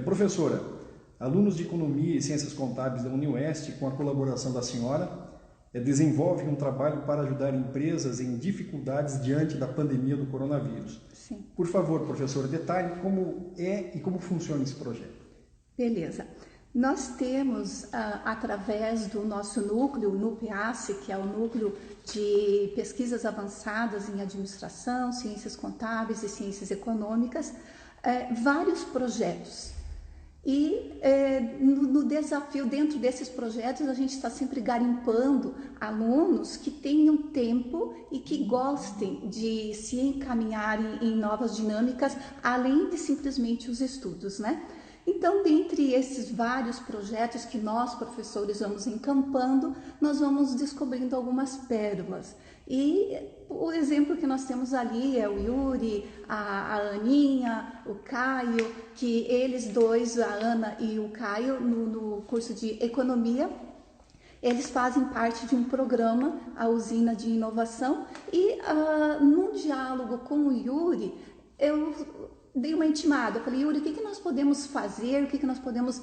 Professora, alunos de Economia e Ciências Contábeis da UniOeste, com a colaboração da senhora, desenvolvem um trabalho para ajudar empresas em dificuldades diante da pandemia do coronavírus. Sim. Por favor, professora, detalhe como é e como funciona esse projeto. Beleza. Nós temos, através do nosso núcleo, o NUPEACE, que é o Núcleo de Pesquisas Avançadas em Administração, Ciências Contábeis e Ciências Econômicas, vários projetos. E no desafio, dentro desses projetos, a gente está sempre garimpando alunos que tenham tempo e que gostem de se encaminharem em novas dinâmicas, além de simplesmente os estudos, né? Então, dentre esses vários projetos que nós, professores, vamos encampando, nós vamos descobrindo algumas pérolas. E o exemplo que nós temos ali é o Yuri, a Aninha, o Caio, que eles dois, a Ana e o Caio, no curso de Economia, eles fazem parte de um programa, a Usina de Inovação, e num diálogo com o Yuri, eu dei uma intimada, eu falei, Yuri, o que nós podemos fazer, o que nós podemos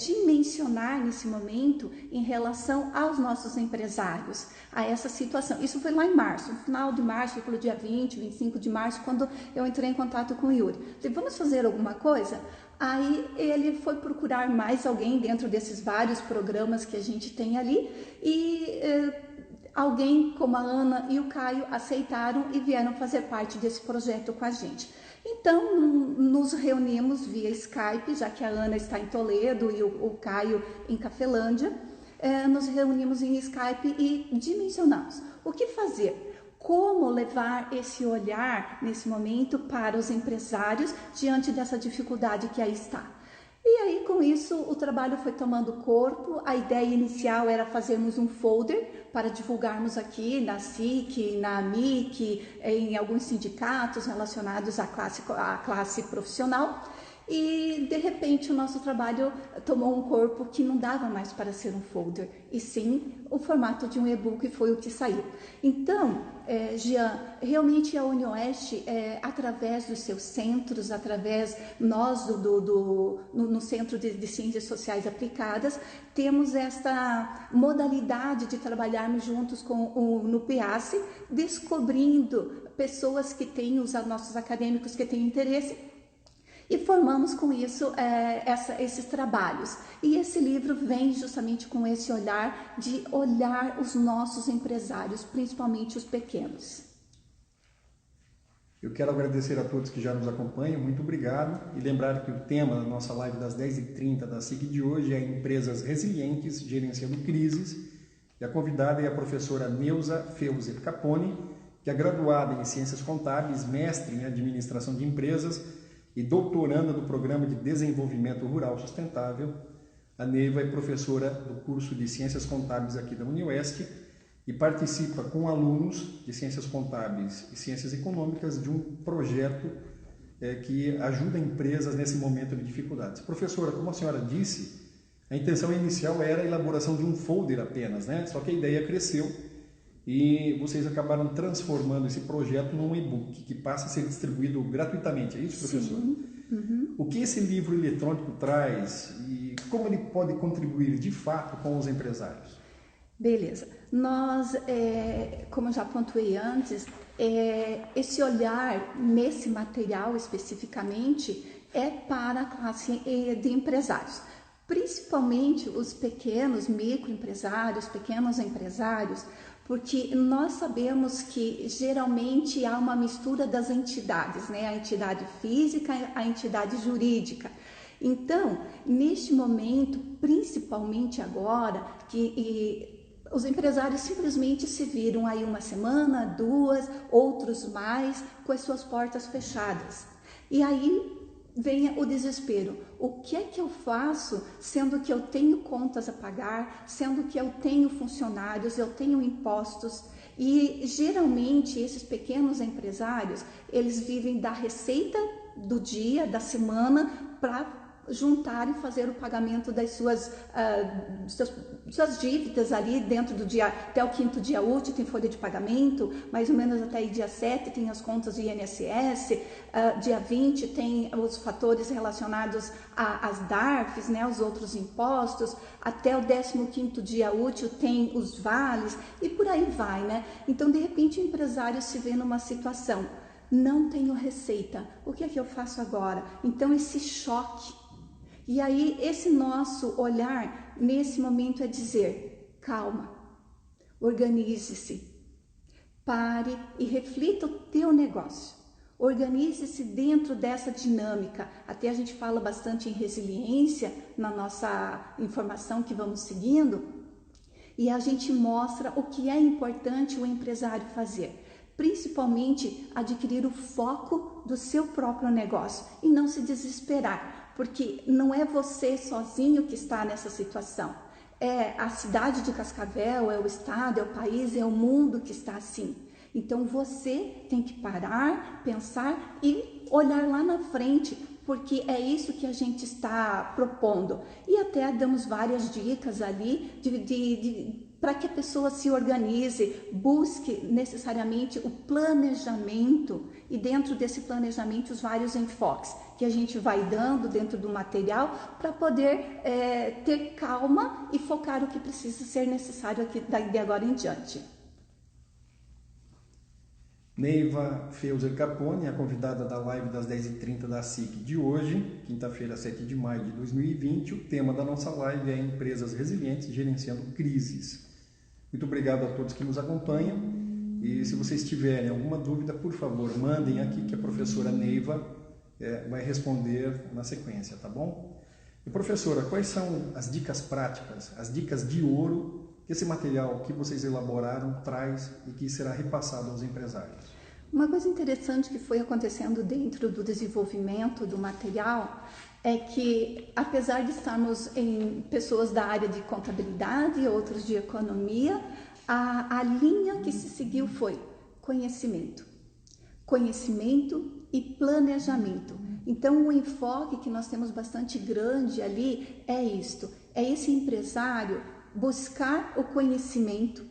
dimensionar nesse momento em relação aos nossos empresários, a essa situação. Isso foi lá em março, no final de março, pelo dia 20, 25 de março, quando eu entrei em contato com o Yuri. Falei, vamos fazer alguma coisa? Aí ele foi procurar mais alguém dentro desses vários programas que a gente tem ali e alguém como a Ana e o Caio aceitaram e vieram fazer parte desse projeto com a gente. Então, nos reunimos via Skype, já que a Ana está em Toledo e o Caio em Cafelândia, nos reunimos em Skype e dimensionamos o que fazer, como levar esse olhar nesse momento para os empresários diante dessa dificuldade que aí está. E aí, com isso, o trabalho foi tomando corpo. A ideia inicial era fazermos um folder para divulgarmos aqui na SIC, na AMIC, em alguns sindicatos relacionados à classe profissional. E, de repente, o nosso trabalho tomou um corpo que não dava mais para ser um folder, e sim o formato de um e-book foi o que saiu. Então, Jean, realmente a UniOeste, através dos seus centros, através nós no Centro de Ciências Sociais Aplicadas, temos esta modalidade de trabalharmos juntos com o NUPEACE, descobrindo pessoas que têm, os nossos acadêmicos que têm interesse, e formamos com isso esses trabalhos. E esse livro vem justamente com esse olhar de olhar os nossos empresários, principalmente os pequenos. Eu quero agradecer a todos que já nos acompanham, muito obrigado. E lembrar que o tema da nossa live das 10h30 da SIC de hoje é Empresas Resilientes Gerenciando Crises. E a convidada é a professora Neuza Feuser Capone, que é graduada em Ciências Contábeis, mestre em Administração de Empresas e doutoranda do Programa de Desenvolvimento Rural Sustentável. A Neiva é professora do curso de Ciências Contábeis aqui da UniOeste e participa com alunos de Ciências Contábeis e Ciências Econômicas de um projeto que ajuda empresas nesse momento de dificuldades. Professora, como a senhora disse, a intenção inicial era a elaboração de um folder apenas, né? Só que a ideia cresceu e vocês acabaram transformando esse projeto num e-book que passa a ser distribuído gratuitamente. É isso, professor? Sim. Uhum. O que esse livro eletrônico traz e como ele pode contribuir de fato com os empresários? Beleza. Nós, como eu já pontuei antes, esse olhar nesse material especificamente é para a classe de empresários. Principalmente os pequenos microempresários, pequenos empresários, porque nós sabemos que geralmente há uma mistura das entidades, né? A entidade física, a entidade jurídica. Então, neste momento, principalmente agora, os empresários simplesmente se viram aí uma semana, duas, outros mais, com as suas portas fechadas. E aí venha o desespero. O que é que eu faço, sendo que eu tenho contas a pagar, sendo que eu tenho funcionários, eu tenho impostos? E geralmente esses pequenos empresários, eles vivem da receita do dia, da semana, para juntar e fazer o pagamento das suas dívidas ali dentro do dia, até o 5º dia útil tem folha de pagamento, mais ou menos até aí dia 7 tem as contas do INSS, dia 20 tem os fatores relacionados às DARFs, né, os outros impostos, até o 15º dia útil tem os vales e por aí vai, né? Então, de repente, o empresário se vê numa situação, não tenho receita, o que é que eu faço agora? Então, esse choque. E aí, esse nosso olhar, nesse momento, é dizer, calma, organize-se, pare e reflita o teu negócio. Organize-se dentro dessa dinâmica. Até a gente fala bastante em resiliência na nossa informação que vamos seguindo. E a gente mostra o que é importante o empresário fazer. Principalmente adquirir o foco do seu próprio negócio e não se desesperar, porque não é você sozinho que está nessa situação. É a cidade de Cascavel, é o estado, é o país, é o mundo que está assim. Então você tem que parar, pensar e olhar lá na frente, porque é isso que a gente está propondo. E até damos várias dicas ali para que a pessoa se organize, busque necessariamente o planejamento e dentro desse planejamento os vários enfoques que a gente vai dando dentro do material para poder ter calma e focar o que precisa ser necessário aqui de agora em diante. Neiva Feuser Capone, a convidada da live das 10h30 da SIC de hoje, quinta-feira, 7 de maio de 2020. O tema da nossa live é Empresas Resilientes Gerenciando Crises. Muito obrigado a todos que nos acompanham. E se vocês tiverem alguma dúvida, por favor, mandem aqui que a professora Neiva vai responder na sequência, tá bom? E professora, quais são as dicas práticas, as dicas de ouro que esse material que vocês elaboraram traz e que será repassado aos empresários? Uma coisa interessante que foi acontecendo dentro do desenvolvimento do material é que, apesar de estarmos em pessoas da área de contabilidade e outros de economia, a linha que se seguiu foi conhecimento e planejamento. Então, o enfoque que nós temos bastante grande ali é isto, é esse empresário buscar o conhecimento,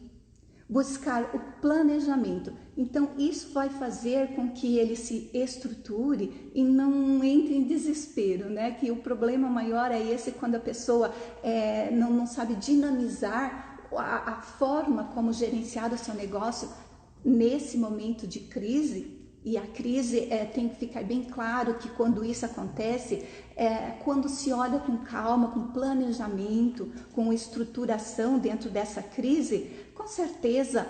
buscar o planejamento. Então, isso vai fazer com que ele se estruture e não entre em desespero, né? Que o problema maior é esse quando a pessoa não sabe dinamizar a forma como gerenciar o seu negócio nesse momento de crise. E a crise tem que ficar bem claro que quando isso acontece, quando se olha com calma, com planejamento, com estruturação dentro dessa crise, com certeza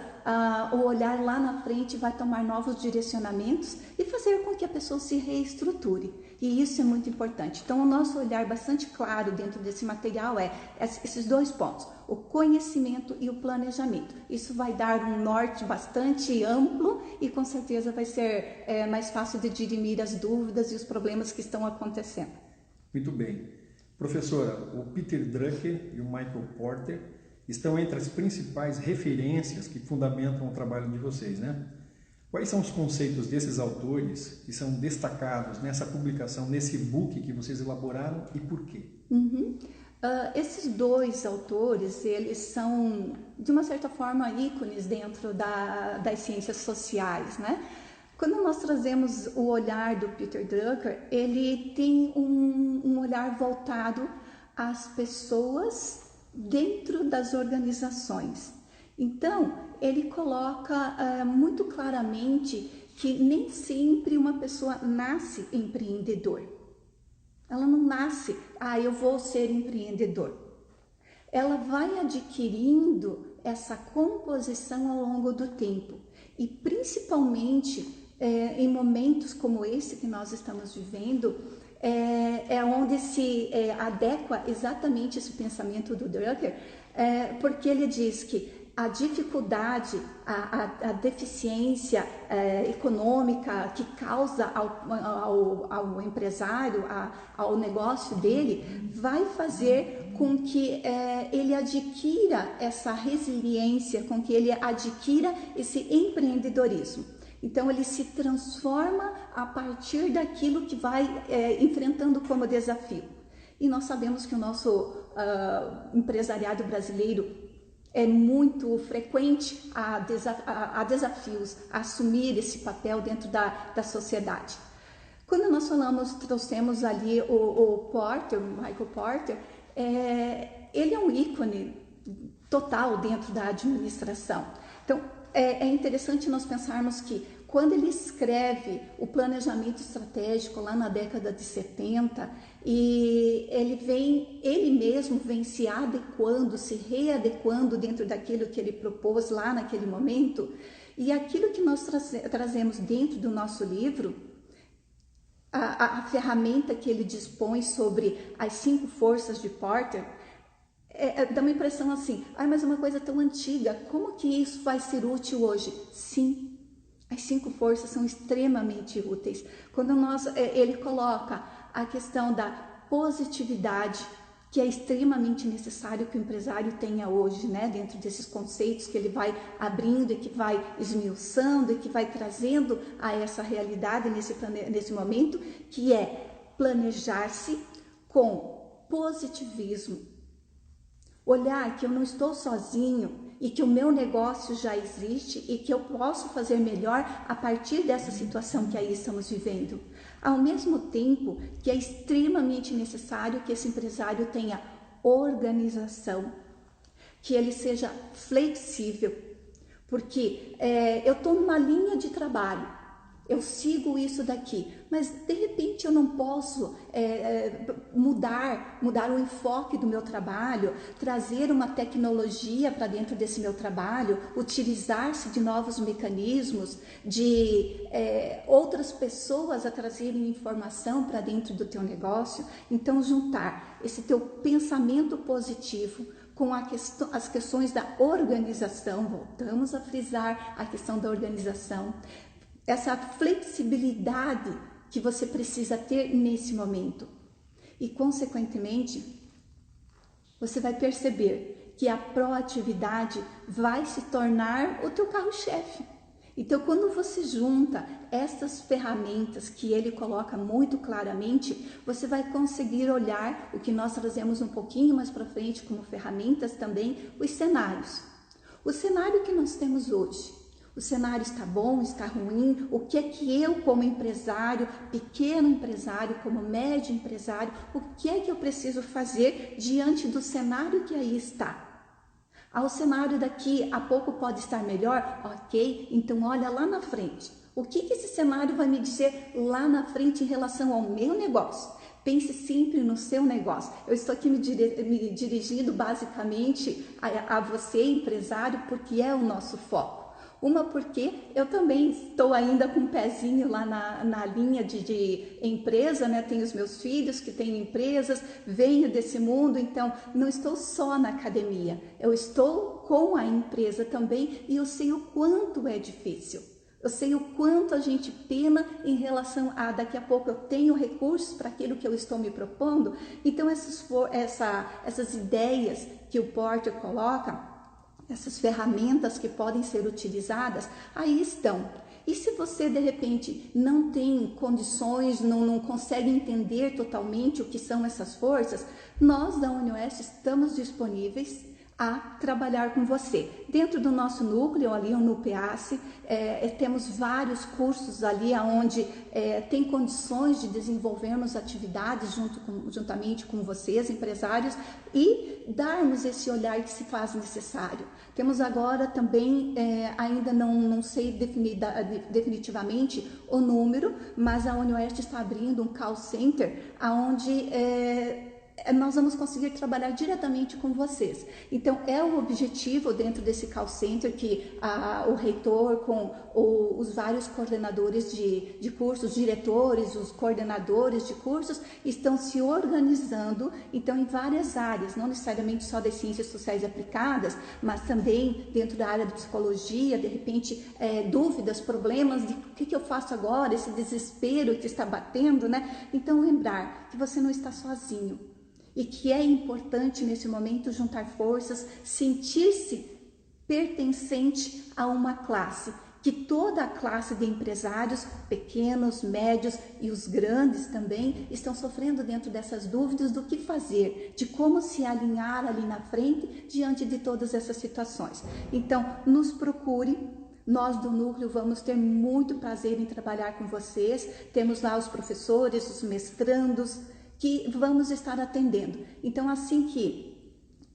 o olhar lá na frente vai tomar novos direcionamentos e fazer com que a pessoa se reestruture. E isso é muito importante. Então, o nosso olhar bastante claro dentro desse material é esses dois pontos, o conhecimento e o planejamento. Isso vai dar um norte bastante amplo e com certeza vai ser mais fácil de dirimir as dúvidas e os problemas que estão acontecendo. Muito bem. Professora, o Peter Drucker e o Michael Porter estão entre as principais referências que fundamentam o trabalho de vocês, né? Quais são os conceitos desses autores que são destacados nessa publicação, nesse e-book que vocês elaboraram e por quê? Esses dois autores, eles são, de uma certa forma, ícones dentro das ciências sociais, né? Quando nós trazemos o olhar do Peter Drucker, ele tem um olhar voltado às pessoas dentro das organizações. Então, ele coloca muito claramente que nem sempre uma pessoa nasce empreendedor. Ela não nasce, eu vou ser empreendedor. Ela vai adquirindo essa composição ao longo do tempo. E principalmente em momentos como esse que nós estamos vivendo, onde se adequa exatamente esse pensamento do Drucker, porque ele diz que a dificuldade, a deficiência econômica que causa ao empresário, ao negócio dele, vai fazer com que ele adquira essa resiliência, com que ele adquira esse empreendedorismo. Então, ele se transforma a partir daquilo que vai enfrentando como desafio. E nós sabemos que o nosso empresariado brasileiro é muito frequente a desafios, a assumir esse papel dentro da sociedade. Quando nós trouxemos ali o Porter, o Michael Porter, ele é um ícone total dentro da administração. Então, é interessante nós pensarmos que quando ele escreve o planejamento estratégico lá na década de 70, e ele mesmo vem se adequando, se readequando dentro daquilo que ele propôs lá naquele momento, e aquilo que nós trazemos dentro do nosso livro, a ferramenta que ele dispõe sobre as 5 forças de Porter, dá uma impressão assim, mas é uma coisa tão antiga, como que isso vai ser útil hoje? Sim, as 5 forças são extremamente úteis. Quando ele coloca a questão da positividade, que é extremamente necessário que o empresário tenha hoje, né? Dentro desses conceitos que ele vai abrindo e que vai esmiuçando e que vai trazendo a essa realidade nesse momento, que é planejar-se com positivismo, olhar que eu não estou sozinho e que o meu negócio já existe e que eu posso fazer melhor a partir dessa situação que aí estamos vivendo. Ao mesmo tempo que é extremamente necessário que esse empresário tenha organização, que ele seja flexível, porque eu estou numa linha de trabalho, eu sigo isso daqui, mas de repente eu não posso mudar o enfoque do meu trabalho, trazer uma tecnologia para dentro desse meu trabalho, utilizar-se de novos mecanismos, de outras pessoas a trazerem informação para dentro do teu negócio. Então, juntar esse teu pensamento positivo com as questões da organização, voltamos a frisar a questão da organização, essa flexibilidade que você precisa ter nesse momento. E, consequentemente, você vai perceber que a proatividade vai se tornar o teu carro-chefe. Então, quando você junta essas ferramentas que ele coloca muito claramente, você vai conseguir olhar o que nós trazemos um pouquinho mais para frente como ferramentas também, os cenários. O cenário que nós temos hoje. O cenário está bom, está ruim? O que é que eu, como empresário, pequeno empresário, como médio empresário, o que é que eu preciso fazer diante do cenário que aí está? O cenário daqui a pouco pode estar melhor? Ok, então olha lá na frente. O que esse cenário vai me dizer lá na frente em relação ao meu negócio? Pense sempre no seu negócio. Eu estou aqui me dirigindo basicamente a você, empresário, porque é o nosso foco. Uma porque eu também estou ainda com um pezinho lá na linha de empresa, né? Tenho os meus filhos que têm empresas, venho desse mundo, então não estou só na academia, eu estou com a empresa também e eu sei o quanto é difícil. Eu sei o quanto a gente pena em relação a daqui a pouco eu tenho recursos para aquilo que eu estou me propondo. Então essas ideias que o Porter coloca, essas ferramentas que podem ser utilizadas, aí estão. E se você de repente não tem condições, não consegue entender totalmente o que são essas forças, nós da UniOeste estamos disponíveis a trabalhar com você. Dentro do nosso núcleo, ali no PASSE, temos vários cursos ali onde tem condições de desenvolvermos atividades juntamente com vocês, empresários, e darmos esse olhar que se faz necessário. Temos agora também, ainda não sei definitivamente o número, mas a UniOeste está abrindo um call center onde nós vamos conseguir trabalhar diretamente com vocês. Então, é o objetivo dentro desse call center que o reitor com os vários coordenadores de cursos, diretores, os coordenadores de cursos, estão se organizando, então, em várias áreas, não necessariamente só das ciências sociais aplicadas, mas também dentro da área de psicologia, de repente, dúvidas, problemas de o que eu faço agora, esse desespero que está batendo, né? Então, lembrar que você não está sozinho. E que é importante nesse momento juntar forças, sentir-se pertencente a uma classe que toda a classe de empresários, pequenos, médios e os grandes também, estão sofrendo dentro dessas dúvidas do que fazer, de como se alinhar ali na frente diante de todas essas situações. Então, nos procure. Nós do Núcleo vamos ter muito prazer em trabalhar com vocês. Temos lá os professores, os mestrandos, que vamos estar atendendo. Então, assim que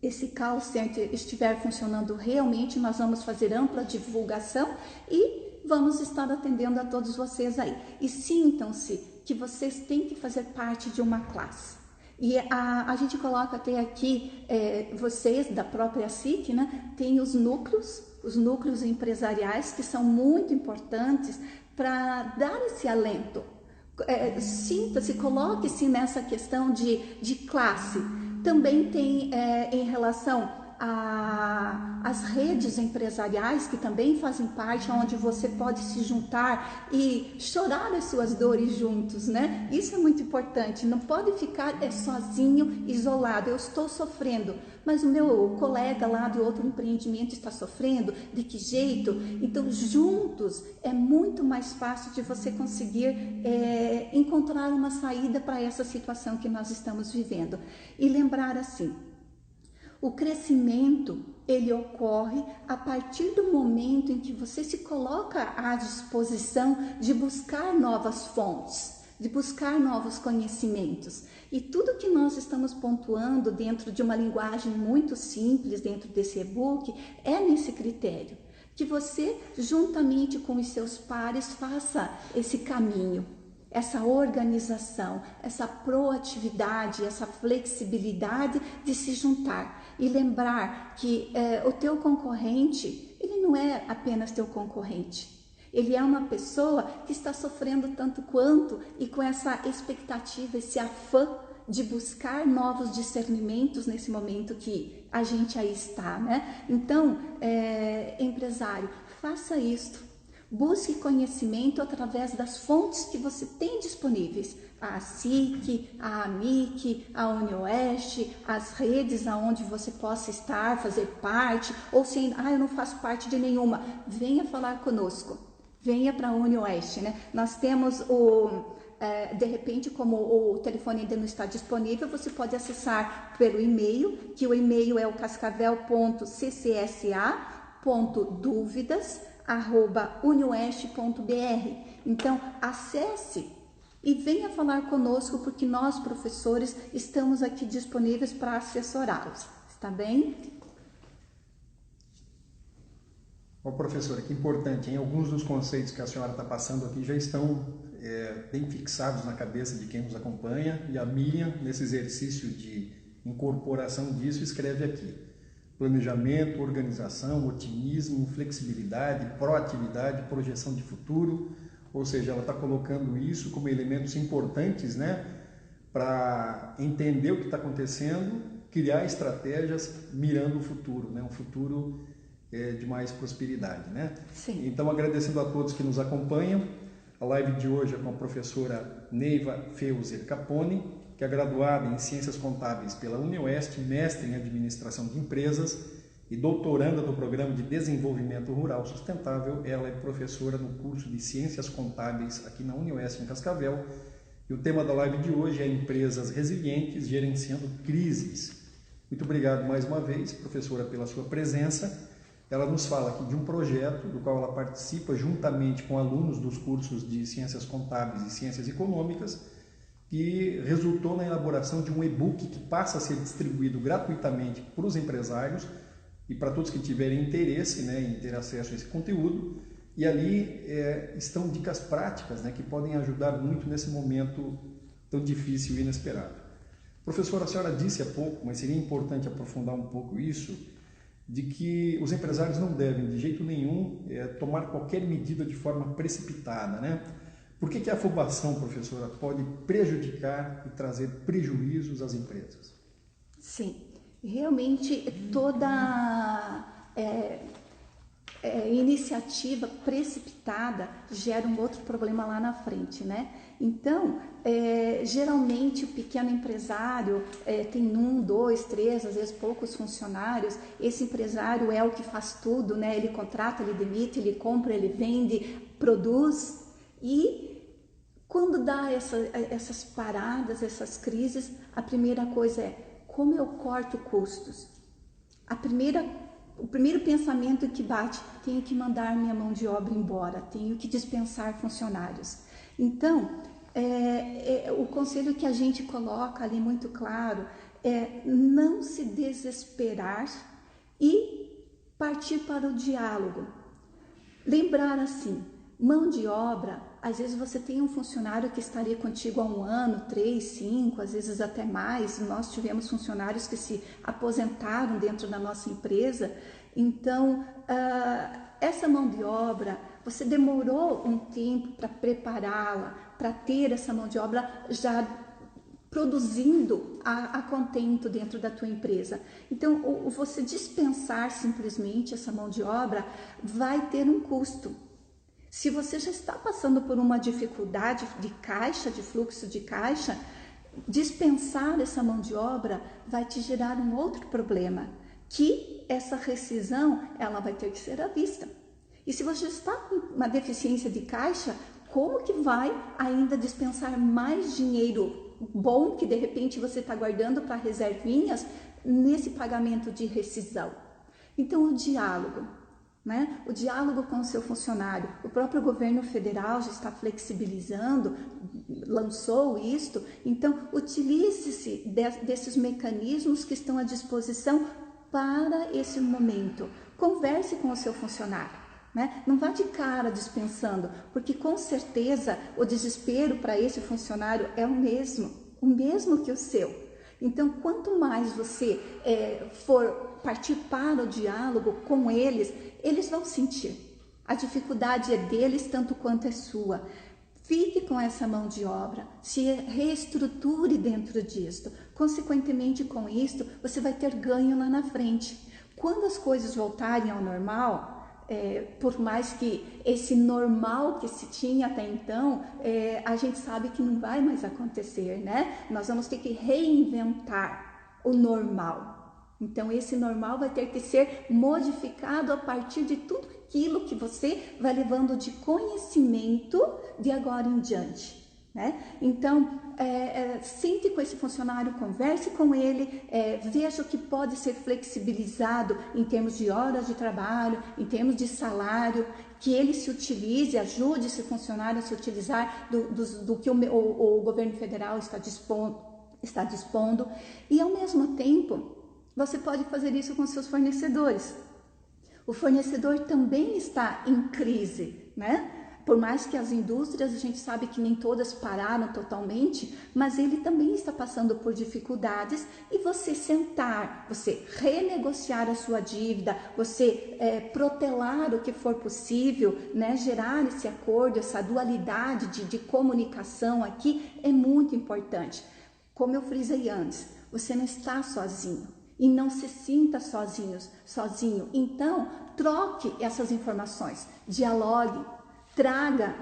esse call center estiver funcionando realmente, nós vamos fazer ampla divulgação e vamos estar atendendo a todos vocês aí. E sintam-se que vocês têm que fazer parte de uma classe. E a gente coloca até aqui, vocês da própria SIC, né, tem os núcleos empresariais, que são muito importantes para dar esse alento. Sinta-se, coloque-se nessa questão de classe. Também tem em relação às redes empresariais, que também fazem parte, onde você pode se juntar e chorar as suas dores juntos, né? Isso é muito importante, não pode ficar sozinho, isolado. Eu estou sofrendo, mas o meu colega lá do outro empreendimento está sofrendo, de que jeito? Então, juntos é muito mais fácil de você conseguir encontrar uma saída para essa situação que nós estamos vivendo. E lembrar assim, o crescimento, ele ocorre a partir do momento em que você se coloca à disposição de buscar novas fontes, de buscar novos conhecimentos. E tudo que nós estamos pontuando dentro de uma linguagem muito simples, dentro desse e-book, é nesse critério. Que você, juntamente com os seus pares, faça esse caminho, essa organização, essa proatividade, essa flexibilidade de se juntar. E lembrar que o teu concorrente, ele não é apenas teu concorrente. Ele é uma pessoa que está sofrendo tanto quanto e com essa expectativa, esse afã de buscar novos discernimentos nesse momento que a gente aí está, né? Então, empresário, faça isto. Busque conhecimento através das fontes que você tem disponíveis. A SIC, a AMIC, a UniOeste, as redes aonde você possa estar, fazer parte, ou se eu não faço parte de nenhuma, venha falar conosco. Venha para a UniOeste, né? Nós temos de repente, como o telefone ainda não está disponível, você pode acessar pelo e-mail, que o e-mail é o cascavel.ccsa.duvidas@unioeste.br. Então, acesse e venha falar conosco, porque nós, professores, estamos aqui disponíveis para assessorá-los. Está bem? Bom, professora, que importante, hein? Alguns dos conceitos que a senhora está passando aqui já estão bem fixados na cabeça de quem nos acompanha, e a Miriam, nesse exercício de incorporação disso, escreve aqui: planejamento, organização, otimismo, flexibilidade, proatividade, projeção de futuro. Ou seja, ela está colocando isso como elementos importantes, né, para entender o que está acontecendo, criar estratégias mirando o futuro, né, um futuro de mais prosperidade, né? Sim. Então, agradecendo a todos que nos acompanham, a live de hoje é com a professora Neiva Feuser Capone, que é graduada em Ciências Contábeis pela UniOeste, mestre em Administração de Empresas e doutoranda do Programa de Desenvolvimento Rural Sustentável. Ela é professora no curso de Ciências Contábeis aqui na UniOeste, em Cascavel. E o tema da live de hoje é Empresas Resilientes Gerenciando Crises. Muito obrigado mais uma vez, professora, pela sua presença. Ela nos fala aqui de um projeto do qual ela participa juntamente com alunos dos cursos de Ciências Contábeis e Ciências Econômicas, que resultou na elaboração de um e-book que passa a ser distribuído gratuitamente para os empresários e para todos que tiverem interesse, né, em ter acesso a esse conteúdo. E ali estão dicas práticas, né, que podem ajudar muito nesse momento tão difícil e inesperado. Professora, a senhora disse há pouco, mas seria importante aprofundar um pouco isso, de que os empresários não devem, de jeito nenhum, tomar qualquer medida de forma precipitada, né? Por que a afobação, professora, pode prejudicar e trazer prejuízos às empresas? Sim, realmente toda iniciativa precipitada gera um outro problema lá na frente, né? Então, geralmente o pequeno empresário tem 1, 2, 3, às vezes poucos funcionários. Esse empresário é o que faz tudo, né? Ele contrata, ele demite, ele compra, ele vende, produz. E quando dá essas paradas, essas crises, a primeira coisa é como eu corto custos. O primeiro pensamento que bate, tenho que mandar minha mão de obra embora, tenho que dispensar funcionários. Então, o conselho que a gente coloca ali muito claro é não se desesperar e partir para o diálogo. Lembrar assim, mão de obra, às vezes você tem um funcionário que estaria contigo há 1 ano, 3, 5, às vezes até mais. Nós tivemos funcionários que se aposentaram dentro da nossa empresa. Então, essa mão de obra, você demorou um tempo para prepará-la, para ter essa mão de obra já produzindo a contento dentro da tua empresa. Então, você dispensar simplesmente essa mão de obra vai ter um custo. Se você já está passando por uma dificuldade de caixa, de fluxo de caixa, dispensar essa mão de obra vai te gerar um outro problema, que essa rescisão ela vai ter que ser à vista. E se você está com uma deficiência de caixa, como que vai ainda dispensar mais dinheiro bom que de repente você está guardando para reservinhas nesse pagamento de rescisão? Então, o diálogo. Né? O diálogo com o seu funcionário, o próprio governo federal já está flexibilizando, lançou isto, então utilize-se desses mecanismos que estão à disposição para esse momento. Converse com o seu funcionário, né? Não vá de cara dispensando, porque com certeza o desespero para esse funcionário é o mesmo que o seu. Então, quanto mais você for partir para o diálogo com eles, eles vão sentir. A dificuldade é deles tanto quanto é sua. Fique com essa mão de obra, se reestruture dentro disto. Consequentemente, com isto, você vai ter ganho lá na frente. Quando as coisas voltarem ao normal, por mais que esse normal que se tinha até então, a gente sabe que não vai mais acontecer, né? Nós vamos ter que reinventar o normal. Então, esse normal vai ter que ser modificado a partir de tudo aquilo que você vai levando de conhecimento de agora em diante, né? Então, sente com esse funcionário, converse com ele, veja o que pode ser flexibilizado em termos de horas de trabalho, em termos de salário, que ele se utilize, ajude esse funcionário a se utilizar do que o governo federal está dispondo, e ao mesmo tempo, você pode fazer isso com seus fornecedores. O fornecedor também está em crise, né? Por mais que as indústrias, a gente sabe que nem todas pararam totalmente, mas ele também está passando por dificuldades, e você sentar, você renegociar a sua dívida, você protelar o que for possível, né? Gerar esse acordo, essa dualidade de comunicação aqui é muito importante. Como eu frisei antes, você não está sozinho. E não se sinta sozinho. Então, troque essas informações, dialogue, traga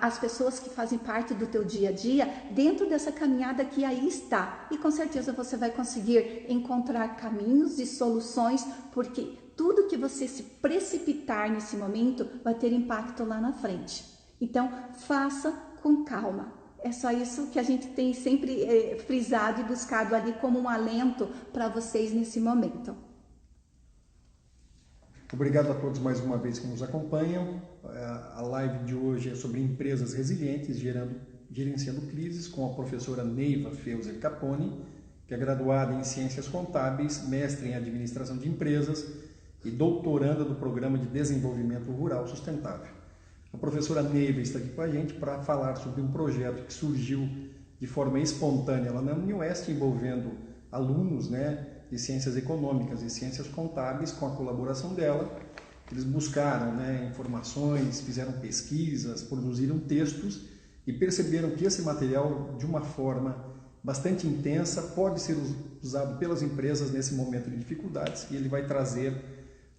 as pessoas que fazem parte do teu dia a dia dentro dessa caminhada que aí está. E com certeza você vai conseguir encontrar caminhos e soluções, porque tudo que você se precipitar nesse momento vai ter impacto lá na frente. Então, faça com calma. É só isso que a gente tem sempre frisado e buscado ali como um alento para vocês nesse momento. Obrigado a todos mais uma vez que nos acompanham. A live de hoje é sobre empresas resilientes gerenciando crises, com a professora Neiva Feuser Capone, que é graduada em Ciências Contábeis, mestre em Administração de Empresas e doutoranda do Programa de Desenvolvimento Rural Sustentável. A professora Neiva está aqui com a gente para falar sobre um projeto que surgiu de forma espontânea lá na UniOeste, envolvendo alunos, né, de Ciências Econômicas e Ciências Contábeis, com a colaboração dela. Eles buscaram, né, informações, fizeram pesquisas, produziram textos e perceberam que esse material, de uma forma bastante intensa, pode ser usado pelas empresas nesse momento de dificuldades, e ele vai trazer,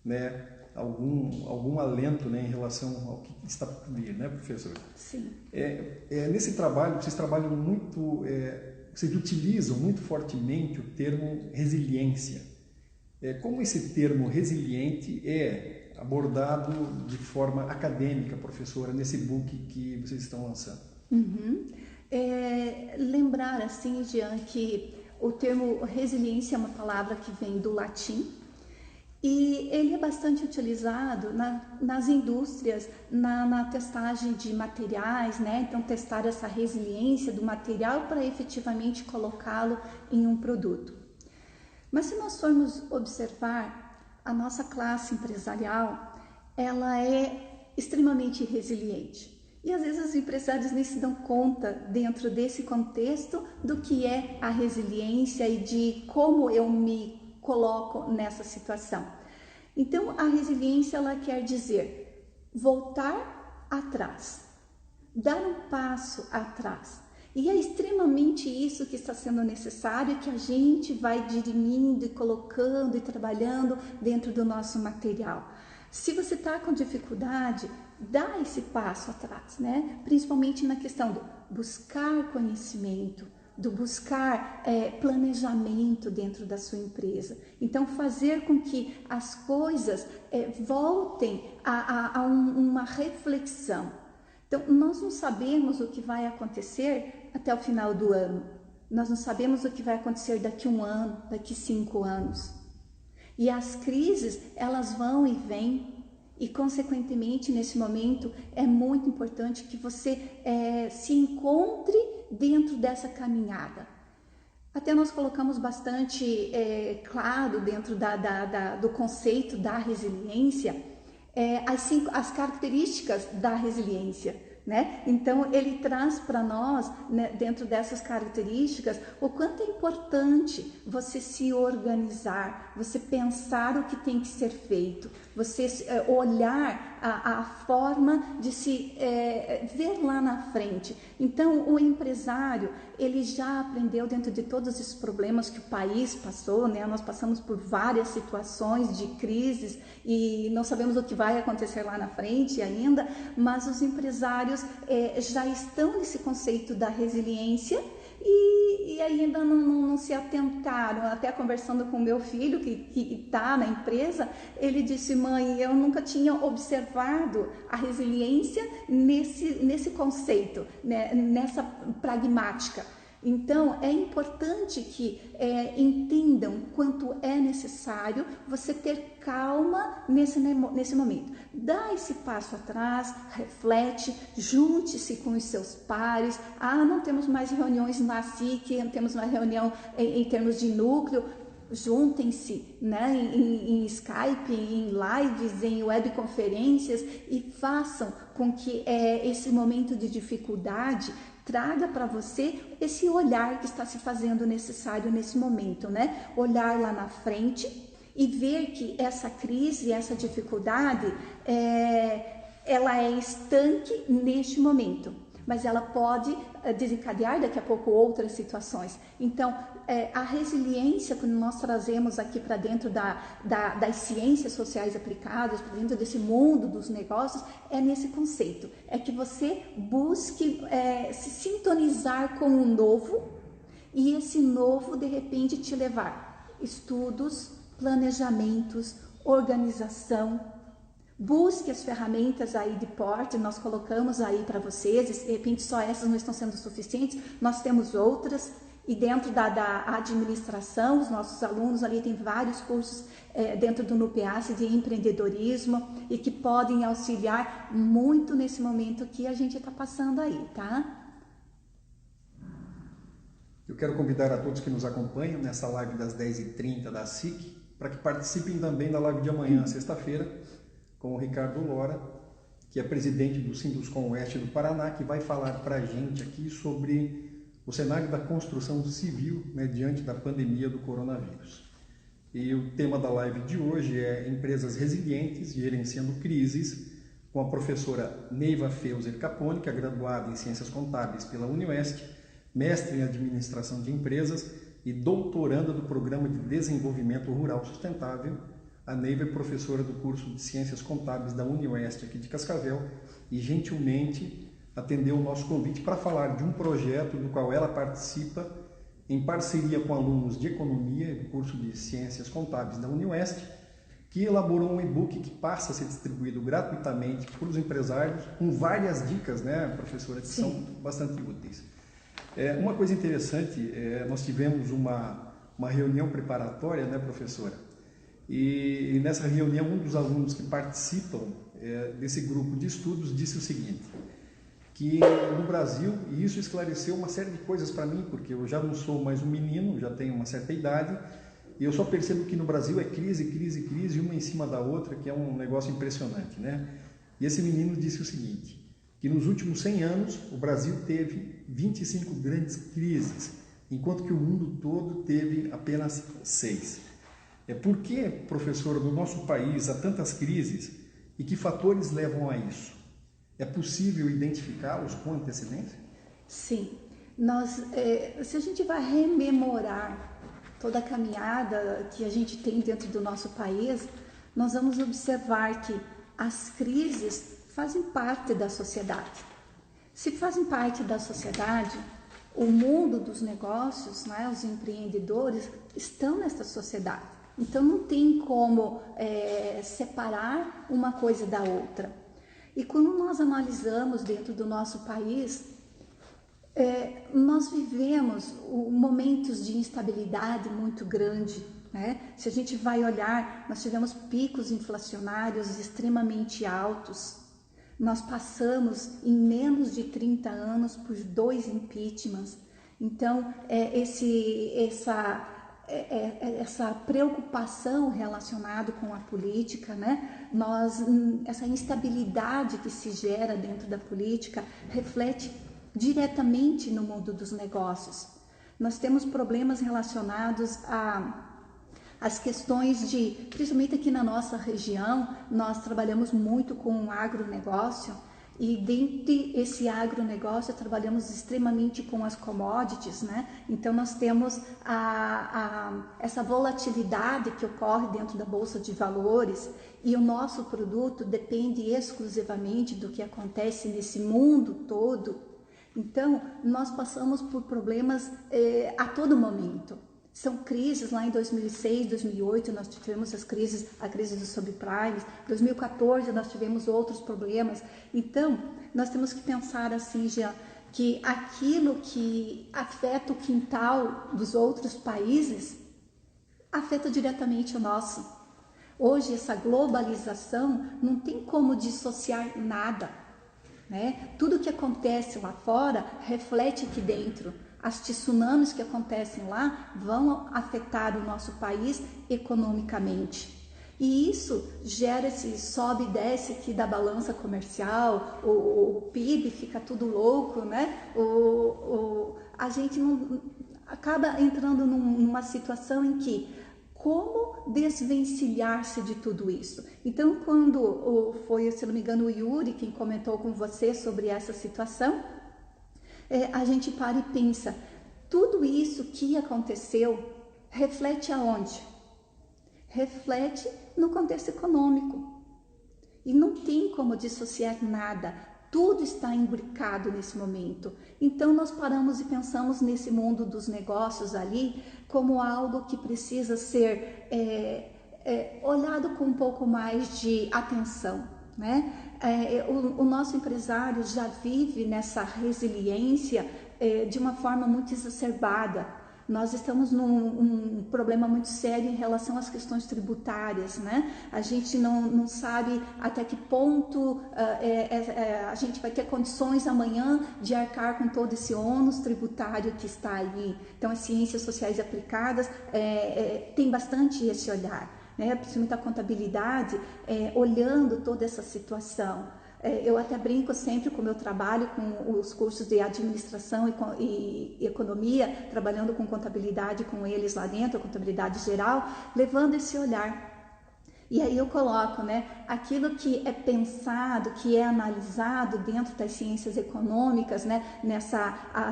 né, algum alento, né, em relação ao que está por vir, né, professor? Sim. Nesse trabalho, vocês trabalham muito, vocês utilizam muito fortemente o termo resiliência. Como esse termo resiliente é abordado de forma acadêmica, professora, nesse book que vocês estão lançando? Uhum. Lembrar, assim, Jean, que o termo resiliência é uma palavra que vem do latim e ele é bastante utilizado nas indústrias, na testagem de materiais, né? Então, testar essa resiliência do material para efetivamente colocá-lo em um produto. Mas se nós formos observar, a nossa classe empresarial, ela é extremamente resiliente. E às vezes os empresários nem se dão conta, dentro desse contexto, do que é a resiliência e de como eu me coloco nessa situação. Então, a resiliência, ela quer dizer voltar atrás, dar um passo atrás. E é extremamente isso que está sendo necessário, que a gente vai dirimindo e colocando e trabalhando dentro do nosso material. Se você está com dificuldade, dá esse passo atrás, né? Principalmente na questão do buscar conhecimento, do buscar planejamento dentro da sua empresa. Então, fazer com que as coisas voltem a uma reflexão. Então, nós não sabemos o que vai acontecer até o final do ano. Nós não sabemos o que vai acontecer daqui 1 ano, daqui 5 anos. E as crises, elas vão e vêm. E, consequentemente, nesse momento, é muito importante que você se encontre dentro dessa caminhada. Até nós colocamos bastante claro dentro do conceito da resiliência as características da resiliência, né? Então ele traz para nós, né, dentro dessas características, o quanto é importante você se organizar, você pensar o que tem que ser feito, você olhar a forma de se ver lá na frente. Então o empresário, ele já aprendeu dentro de todos esses problemas que o país passou, né? Nós passamos por várias situações de crises e não sabemos o que vai acontecer lá na frente ainda, mas os empresários já estão nesse conceito da resiliência e ainda não se atentaram. Até conversando com o meu filho, que está na empresa, ele disse: mãe, eu nunca tinha observado a resiliência nesse conceito, né, nessa pragmática. Então, é importante que entendam quanto é necessário você ter calma nesse momento. Dá esse passo atrás, reflete, junte-se com os seus pares. Não temos mais reuniões na SIC, não temos mais reunião em termos de núcleo. Juntem-se, né, em Skype, em lives, em webconferências e façam com que esse momento de dificuldade traga para você esse olhar que está se fazendo necessário nesse momento, né? Olhar lá na frente e ver que essa crise, essa dificuldade, ela é estanque neste momento, mas ela pode desencadear daqui a pouco outras situações. Então, a resiliência, quando nós trazemos aqui para dentro das ciências sociais aplicadas, para dentro desse mundo dos negócios, é nesse conceito. É que você busque se sintonizar com o novo e esse novo, de repente, te levar estudos, planejamentos, organização. Busque as ferramentas aí de porte, nós colocamos aí para vocês, de repente só essas não estão sendo suficientes, nós temos outras, e dentro da administração, os nossos alunos ali têm vários cursos dentro do NUPEAS de empreendedorismo e que podem auxiliar muito nesse momento que a gente está passando aí, tá? Eu quero convidar a todos que nos acompanham nessa live das 10h30 da SIC, para que participem também da live de amanhã, sexta-feira, com o Ricardo Lora, que é presidente do Sinduscom Oeste do Paraná, que vai falar para a gente aqui sobre o cenário da construção civil, né, diante da pandemia do coronavírus. E o tema da live de hoje é Empresas Resilientes Gerenciando Crises, com a professora Neiva Feuser Capone, que é graduada em Ciências Contábeis pela UniOeste, mestre em Administração de Empresas e doutoranda do Programa de Desenvolvimento Rural Sustentável A Neiva é professora do curso de Ciências Contábeis da UniOeste aqui de Cascavel e gentilmente atendeu o nosso convite para falar de um projeto do qual ela participa em parceria com alunos de Economia do curso de Ciências Contábeis da UniOeste, que elaborou um e-book que passa a ser distribuído gratuitamente para os empresários, com várias dicas, né, professora, que são bastante úteis. Uma coisa interessante, nós tivemos uma reunião preparatória, né, professora? E nessa reunião, um dos alunos que participam desse grupo de estudos disse o seguinte, que no Brasil, e isso esclareceu uma série de coisas para mim, porque eu já não sou mais um menino, já tenho uma certa idade, e eu só percebo que no Brasil é crise, crise, crise, uma em cima da outra, que é um negócio impressionante, né? E esse menino disse o seguinte, que nos últimos 100 anos o Brasil teve 25 grandes crises, enquanto que o mundo todo teve apenas 6. Por que, professora, no nosso país há tantas crises e que fatores levam a isso? É possível identificá-los com antecedência? Sim. Se a gente vai rememorar toda a caminhada que a gente tem dentro do nosso país, nós vamos observar que as crises fazem parte da sociedade. Se fazem parte da sociedade, o mundo dos negócios, né, os empreendedores estão nessa sociedade. Então não tem como separar uma coisa da outra. E quando nós analisamos dentro do nosso país, nós vivemos momentos de instabilidade muito grande, né? Se a gente vai olhar, nós tivemos picos inflacionários extremamente altos. Nós passamos em menos de 30 anos por 2 impeachments. Então, essa preocupação relacionada com a política, né? Essa instabilidade que se gera dentro da política reflete diretamente no mundo dos negócios. Nós temos problemas relacionados às questões principalmente aqui na nossa região, nós trabalhamos muito com o agronegócio, e dentro desse agronegócio trabalhamos extremamente com as commodities, né? Então nós temos essa volatilidade que ocorre dentro da Bolsa de Valores, e o nosso produto depende exclusivamente do que acontece nesse mundo todo. Então nós passamos por problemas a todo momento. São crises. Lá em 2006, 2008 nós tivemos a crise dos subprimes, em 2014 nós tivemos outros problemas. Então nós temos que pensar assim, Jean, que aquilo que afeta o quintal dos outros países afeta diretamente o nosso. Hoje essa globalização não tem como dissociar nada, né? Tudo que acontece lá fora reflete aqui dentro. As tsunamis que acontecem lá vão afetar o nosso país economicamente. E isso gera esse sobe e desce aqui da balança comercial, o PIB fica tudo louco, né? A gente não, acaba entrando numa situação em que como desvencilhar-se de tudo isso? Então, quando foi, se não me engano, o Yuri quem comentou com você sobre essa situação, a gente para e pensa, tudo isso que aconteceu reflete aonde? Reflete no contexto econômico. E não tem como dissociar nada. Tudo está imbricado nesse momento. Então nós paramos e pensamos nesse mundo dos negócios ali como algo que precisa ser olhado com um pouco mais de atenção, né? O nosso empresário já vive nessa resiliência de uma forma muito exacerbada. Nós estamos num problema muito sério em relação às questões tributárias, né? A gente não sabe até que ponto a gente vai ter condições amanhã de arcar com todo esse ônus tributário que está aí. Então, as ciências sociais aplicadas tem bastante esse olhar, né? Principalmente a contabilidade, olhando toda essa situação. Eu até brinco sempre com o meu trabalho, com os cursos de administração e economia, trabalhando com contabilidade com eles lá dentro, a contabilidade geral, levando esse olhar. E aí eu coloco, né, aquilo que é pensado, que é analisado dentro das ciências econômicas, né,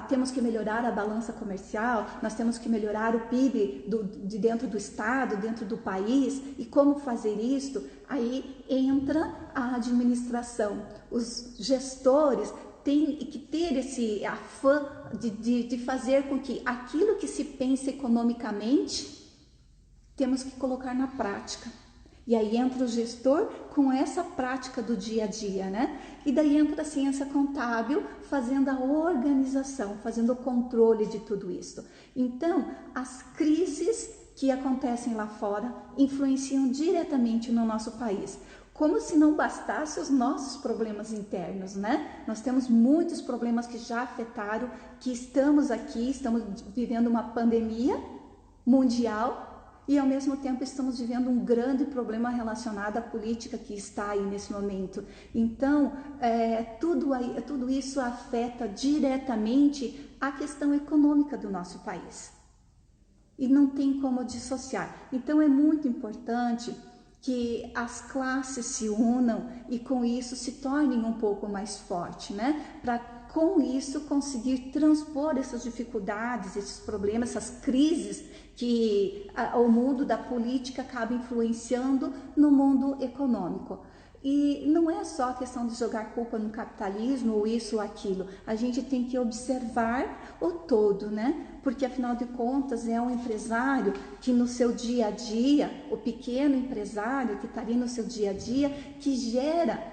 temos que melhorar a balança comercial, nós temos que melhorar o PIB de dentro do estado, dentro do país, e como fazer isso? Aí entra a administração, os gestores têm que ter esse afã de fazer com que aquilo que se pensa economicamente, temos que colocar na prática. E aí entra o gestor com essa prática do dia a dia, né? E daí entra a ciência contábil fazendo a organização, fazendo o controle de tudo isso. Então, as crises que acontecem lá fora influenciam diretamente no nosso país. Como se não bastasse os nossos problemas internos, né? Nós temos muitos problemas que já afetaram, que estamos aqui, estamos vivendo uma pandemia mundial, e ao mesmo tempo estamos vivendo um grande problema relacionado à política que está aí nesse momento. Então, tudo isso afeta diretamente a questão econômica do nosso país. E não tem como dissociar. Então, é muito importante que as classes se unam e com isso se tornem um pouco mais fortes, né? Para com isso conseguir transpor essas dificuldades, esses problemas, essas crises que o mundo da política acaba influenciando no mundo econômico. E não é só a questão de jogar culpa no capitalismo ou isso ou aquilo, a gente tem que observar o todo, né? Porque afinal de contas é um empresário que no seu dia a dia, o pequeno empresário que está ali no seu dia a dia, que gera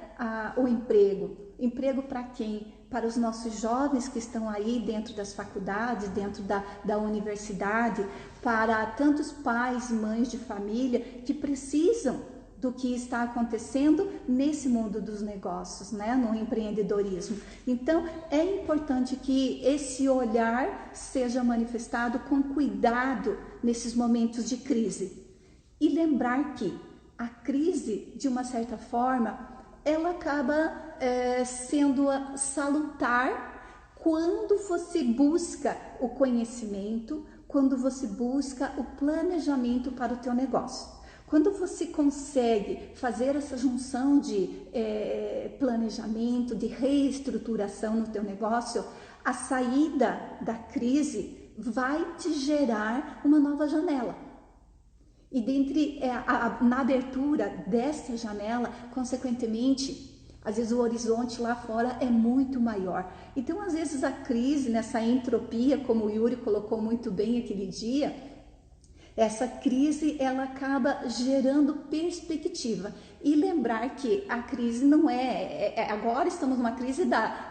o emprego. Emprego para quem? Para os nossos jovens que estão aí dentro das faculdades, dentro da universidade, para tantos pais e mães de família que precisam do que está acontecendo nesse mundo dos negócios, né, no empreendedorismo. Então, é importante que esse olhar seja manifestado com cuidado nesses momentos de crise. E lembrar que a crise, de uma certa forma, ela acaba sendo salutar quando você busca o conhecimento, quando você busca o planejamento para o teu negócio. Quando você consegue fazer essa junção de planejamento, de reestruturação no teu negócio, a saída da crise vai te gerar uma nova janela. E na abertura dessa janela, consequentemente, às vezes o horizonte lá fora é muito maior. Então, às vezes a crise, nessa entropia, como o Yuri colocou muito bem aquele dia, essa crise ela acaba gerando perspectiva. E lembrar que a crise não agora estamos numa crise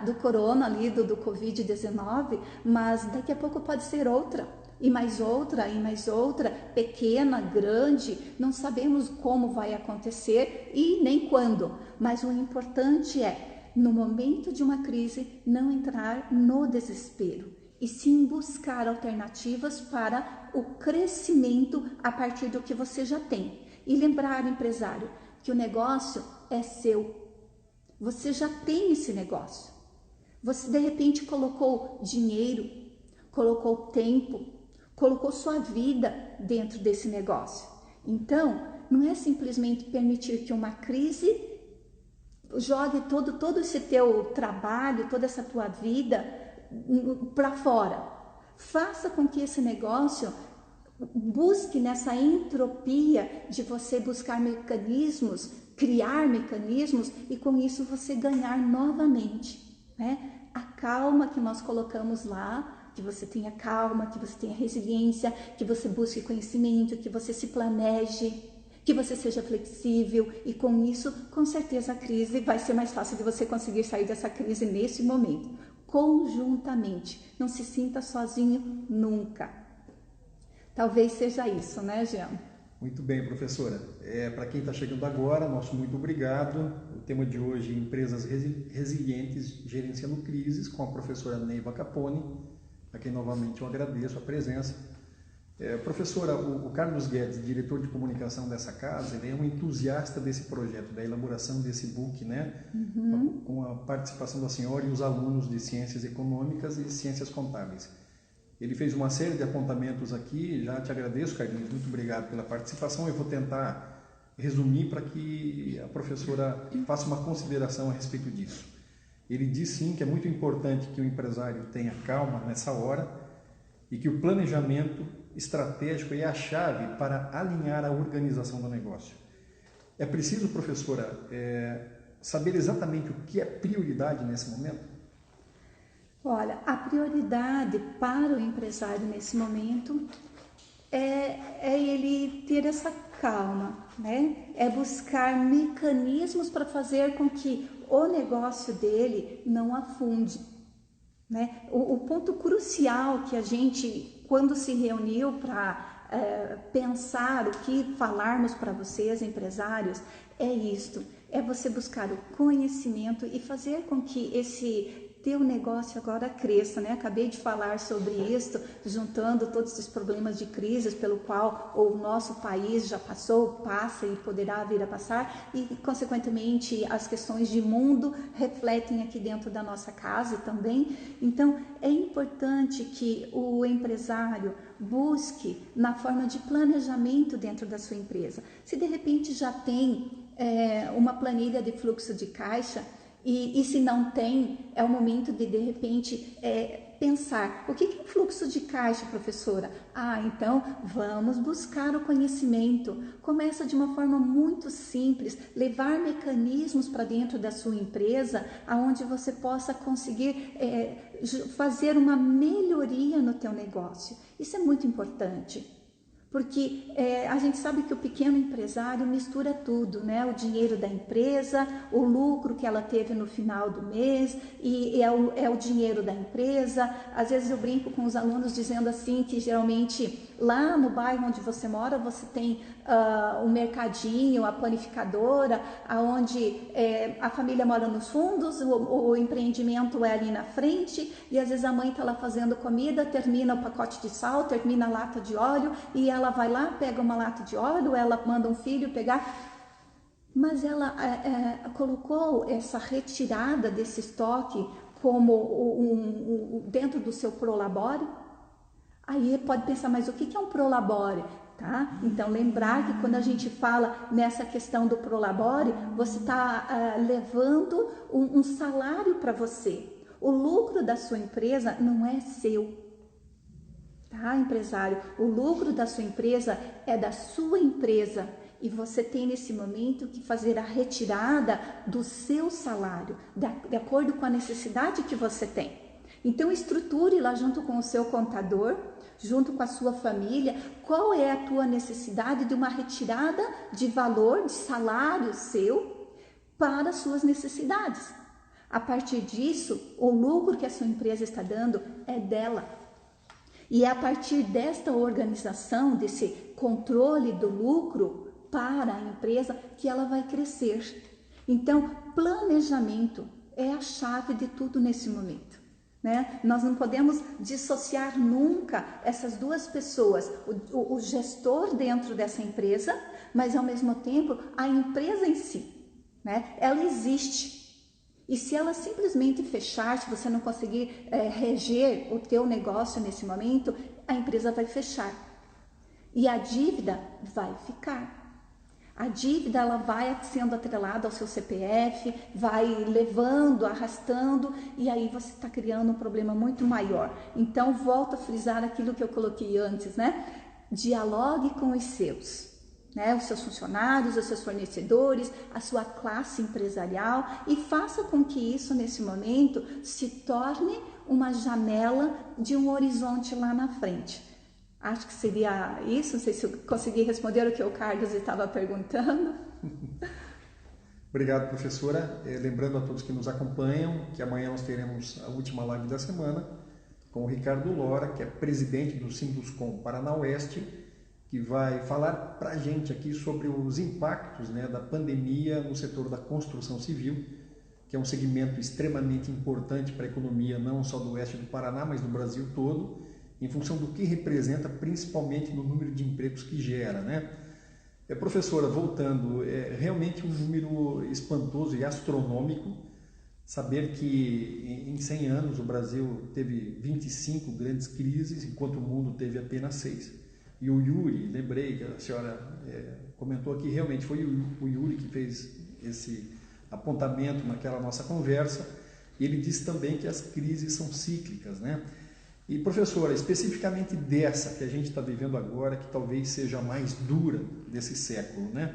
do corona ali, do Covid-19, mas daqui a pouco pode ser outra. E mais outra, pequena, grande, não sabemos como vai acontecer e nem quando, mas o importante é, no momento de uma crise, não entrar no desespero, e sim buscar alternativas para o crescimento a partir do que você já tem. E lembrar, empresário, que o negócio é seu, você já tem esse negócio, você de repente colocou dinheiro, colocou tempo, colocou sua vida dentro desse negócio. Então, não é simplesmente permitir que uma crise jogue todo esse teu trabalho, toda essa tua vida para fora. Faça com que esse negócio busque nessa entropia de você buscar mecanismos, criar mecanismos e com isso você ganhar novamente, né? A calma que nós colocamos lá, que você tenha calma, que você tenha resiliência, que você busque conhecimento, que você se planeje, que você seja flexível e com isso, com certeza a crise vai ser mais fácil de você conseguir sair dessa crise nesse momento, conjuntamente. Não se sinta sozinho nunca. Talvez seja isso, né, Jean? Muito bem, professora. Para quem está chegando agora, nosso muito obrigado. O tema de hoje, empresas resilientes gerenciando crises, com a professora Neiva Capone, a quem novamente eu agradeço a presença. Professora, o Carlos Guedes, diretor de comunicação dessa casa, ele é um entusiasta desse projeto, da elaboração desse book, né? Uhum. Com a participação da senhora e os alunos de Ciências Econômicas e Ciências Contábeis. Ele fez uma série de apontamentos aqui, já te agradeço, Carlinhos, muito obrigado pela participação. Eu vou tentar resumir para que a professora faça uma consideração a respeito disso. Ele diz sim que é muito importante que o empresário tenha calma nessa hora e que o planejamento estratégico é a chave para alinhar a organização do negócio. É preciso, professora, saber exatamente o que é prioridade nesse momento? Olha, a prioridade para o empresário nesse momento é ele ter essa calma, né? É buscar mecanismos para fazer com que o negócio dele não afunde, né? O ponto crucial que a gente, quando se reuniu para pensar o que falarmos para vocês, empresários, é isto: é você buscar o conhecimento e fazer com que esse teu negócio agora cresça, né? Acabei de falar sobre isso, juntando todos esses problemas de crises pelo qual o nosso país já passou, passa e poderá vir a passar, e consequentemente as questões de mundo refletem aqui dentro da nossa casa também. Então é importante que o empresário busque na forma de planejamento dentro da sua empresa. Se de repente já tem uma planilha de fluxo de caixa, e se não tem, é o momento de repente pensar: o que é um fluxo de caixa, professora? Então vamos buscar o conhecimento. Começa de uma forma muito simples, levar mecanismos para dentro da sua empresa, aonde você possa conseguir fazer uma melhoria no teu negócio. Isso é muito importante. Porque a gente sabe que o pequeno empresário mistura tudo, né? O dinheiro da empresa, o lucro que ela teve no final do mês, e é o dinheiro da empresa. Às vezes eu brinco com os alunos dizendo assim que geralmente lá no bairro onde você mora, você tem um mercadinho, a panificadora, onde a família mora nos fundos, o empreendimento é ali na frente, e às vezes a mãe está lá fazendo comida, termina o pacote de sal, termina a lata de óleo, e ela vai lá, pega uma lata de óleo, ela manda um filho pegar, mas ela colocou essa retirada desse estoque como dentro do seu prolabore. Aí pode pensar, mas o que é um prolabore? Tá? Então lembrar que quando a gente fala nessa questão do prolabore, você está levando um salário para você. O lucro da sua empresa não é seu, tá, empresário? O lucro da sua empresa é da sua empresa, e você tem nesse momento que fazer a retirada do seu salário, de acordo com a necessidade que você tem. Então estruture lá junto com o seu contador, junto com a sua família, qual é a tua necessidade de uma retirada de valor, de salário seu, para as suas necessidades. A partir disso, o lucro que a sua empresa está dando é dela. E é a partir desta organização, desse controle do lucro para a empresa, que ela vai crescer. Então, planejamento é a chave de tudo nesse momento, né? Nós não podemos dissociar nunca essas duas pessoas, o gestor dentro dessa empresa, mas ao mesmo tempo a empresa em si, né? Ela existe. E se ela simplesmente fechar, se você não conseguir reger o teu negócio nesse momento, a empresa vai fechar. E a dívida vai ficar. A dívida ela vai sendo atrelada ao seu CPF, vai levando, arrastando, e aí você está criando um problema muito maior. Então, volto a frisar aquilo que eu coloquei antes, né? Dialogue com os seus, né? Os seus funcionários, os seus fornecedores, a sua classe empresarial, e faça com que isso, nesse momento, se torne uma janela de um horizonte lá na frente. Acho que seria isso. Não sei se eu consegui responder o que o Carlos estava perguntando. Obrigado, professora. Lembrando a todos que nos acompanham que amanhã nós teremos a última live da semana com o Ricardo Lora, que é presidente do Sinduscom Paraná Oeste, que vai falar para a gente aqui sobre os impactos, né, da pandemia no setor da construção civil, que é um segmento extremamente importante para a economia não só do oeste do Paraná, mas do Brasil todo, em função do que representa, principalmente no número de empregos que gera, né? Professora, voltando, é realmente um número espantoso e astronômico saber que em 100 anos o Brasil teve 25 grandes crises, enquanto o mundo teve apenas 6. E o Yuri, lembrei que a senhora comentou aqui, realmente foi o Yuri que fez esse apontamento naquela nossa conversa. E ele disse também que as crises são cíclicas, né? E professora, especificamente dessa que a gente está vivendo agora, que talvez seja a mais dura desse século, né?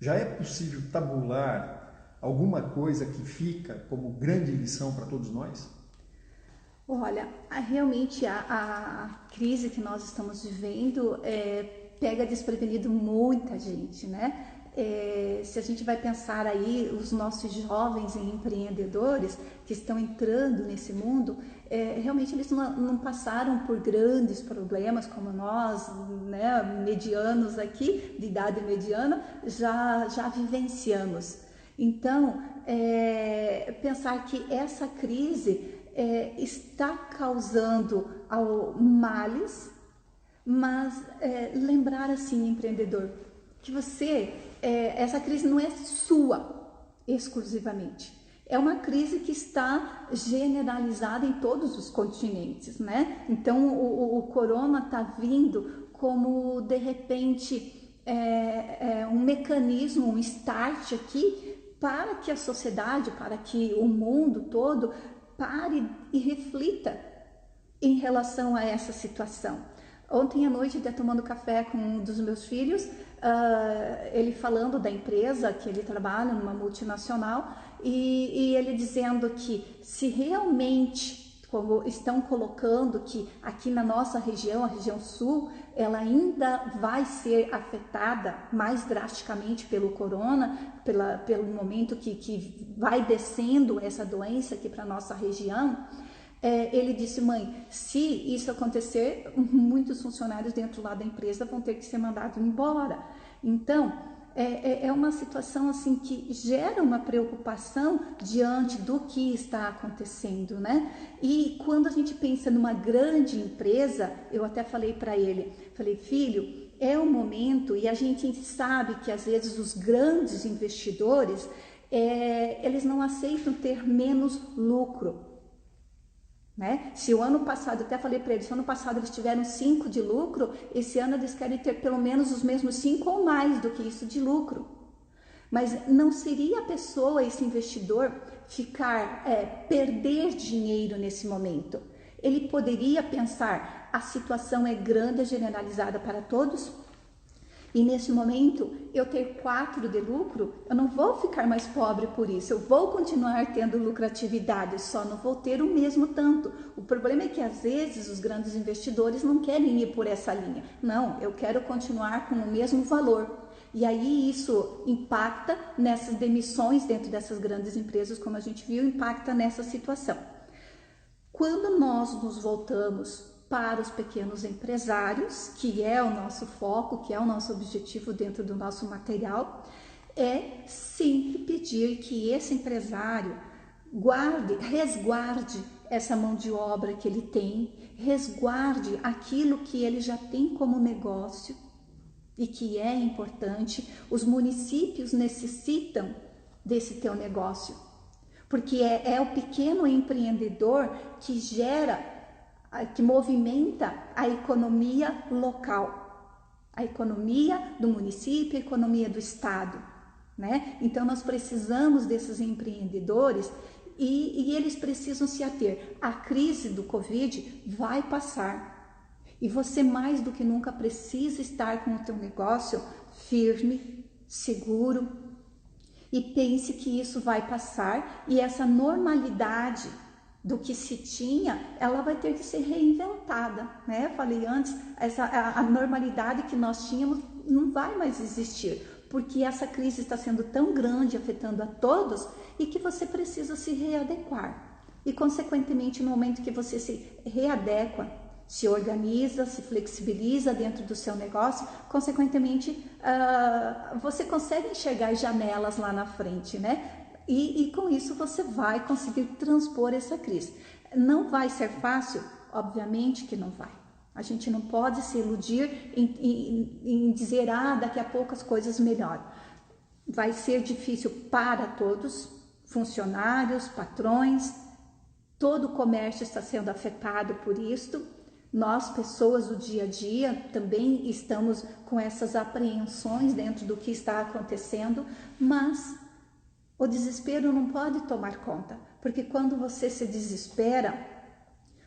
Já é possível tabular alguma coisa que fica como grande lição para todos nós? Olha, realmente a crise que nós estamos vivendo pega desprevenido muita gente, né? Se a gente vai pensar aí os nossos jovens empreendedores que estão entrando nesse mundo, realmente eles não passaram por grandes problemas como nós, né, medianos aqui, de idade mediana, já vivenciamos. Então, pensar que essa crise está causando males, mas lembrar assim, empreendedor, que essa crise não é sua exclusivamente, é uma crise que está generalizada em todos os continentes, né? Então o corona está vindo como de repente um mecanismo, um start aqui para que a sociedade, para que o mundo todo pare e reflita em relação a essa situação. Ontem à noite, até tomando café com um dos meus filhos, ele falando da empresa que ele trabalha, numa multinacional, e ele dizendo que se realmente, como estão colocando que aqui na nossa região, a região sul, ela ainda vai ser afetada mais drasticamente pelo corona, pelo momento que vai descendo essa doença aqui para a nossa região. Ele disse, mãe, se isso acontecer, muitos funcionários dentro lá da empresa vão ter que ser mandados embora. Então, é uma situação assim que gera uma preocupação diante do que está acontecendo, né? E quando a gente pensa numa grande empresa, eu até falei para ele, falei, filho, é um momento, e a gente sabe que às vezes os grandes investidores, eles não aceitam ter menos lucro. Né? Se o ano passado, até falei para eles, se o ano passado eles tiveram 5 de lucro, esse ano eles querem ter pelo menos os mesmos 5 ou mais do que isso de lucro. Mas não seria a pessoa, esse investidor, perder dinheiro nesse momento. Ele poderia pensar, a situação é grande, é generalizada para todos, e nesse momento eu ter 4 de lucro, eu não vou ficar mais pobre por isso, eu vou continuar tendo lucratividade, só não vou ter o mesmo tanto. O problema é que às vezes os grandes investidores não querem ir por essa linha. Não, eu quero continuar com o mesmo valor. E aí isso impacta nessas demissões dentro dessas grandes empresas, como a gente viu, impacta nessa situação. Quando nós nos voltamos para os pequenos empresários, que é o nosso foco, que é o nosso objetivo dentro do nosso material, é sempre pedir que esse empresário resguarde essa mão de obra que ele tem, resguarde aquilo que ele já tem como negócio e que é importante. Os municípios necessitam desse teu negócio, porque é o pequeno empreendedor que que movimenta a economia local, a economia do município, a economia do estado, né? Então nós precisamos desses empreendedores e eles precisam se ater. A crise do Covid vai passar e você mais do que nunca precisa estar com o teu negócio firme, seguro, e pense que isso vai passar e essa normalidade do que se tinha, ela vai ter que ser reinventada, né? Eu falei antes, a normalidade que nós tínhamos não vai mais existir, porque essa crise está sendo tão grande, afetando a todos, e que você precisa se readequar. E, consequentemente, no momento que você se readequa, se organiza, se flexibiliza dentro do seu negócio, consequentemente, você consegue enxergar janelas lá na frente, né? E com isso você vai conseguir transpor essa crise. Não vai ser fácil? Obviamente que não vai. A gente não pode se iludir em dizer, daqui a pouco as coisas melhoram. Vai ser difícil para todos, funcionários, patrões, todo o comércio está sendo afetado por isto, Nós, pessoas do dia a dia, também estamos com essas apreensões dentro do que está acontecendo, mas o desespero não pode tomar conta, porque quando você se desespera,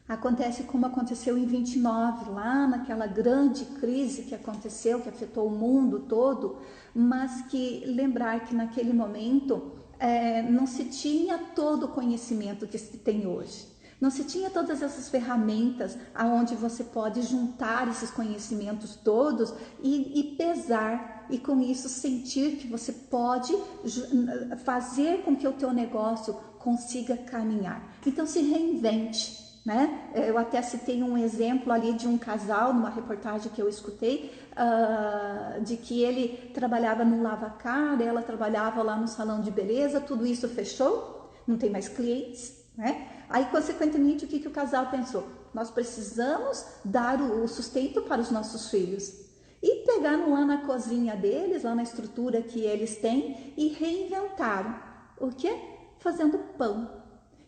acontece como aconteceu em 29, lá naquela grande crise que aconteceu, que afetou o mundo todo, mas que lembrar que naquele momento não se tinha todo o conhecimento que se tem hoje. Não se tinha todas essas ferramentas aonde você pode juntar esses conhecimentos todos e pesar, e com isso sentir que você pode fazer com que o teu negócio consiga caminhar. Então se reinvente, né? Eu até citei um exemplo ali de um casal numa reportagem que eu escutei, de que ele trabalhava no lavacar, ela trabalhava lá no salão de beleza, tudo isso fechou, não tem mais clientes, né? Aí, consequentemente, o que o casal pensou? Nós precisamos dar o sustento para os nossos filhos. E pegaram lá na cozinha deles, lá na estrutura que eles têm, e reinventaram. O quê? Fazendo pão.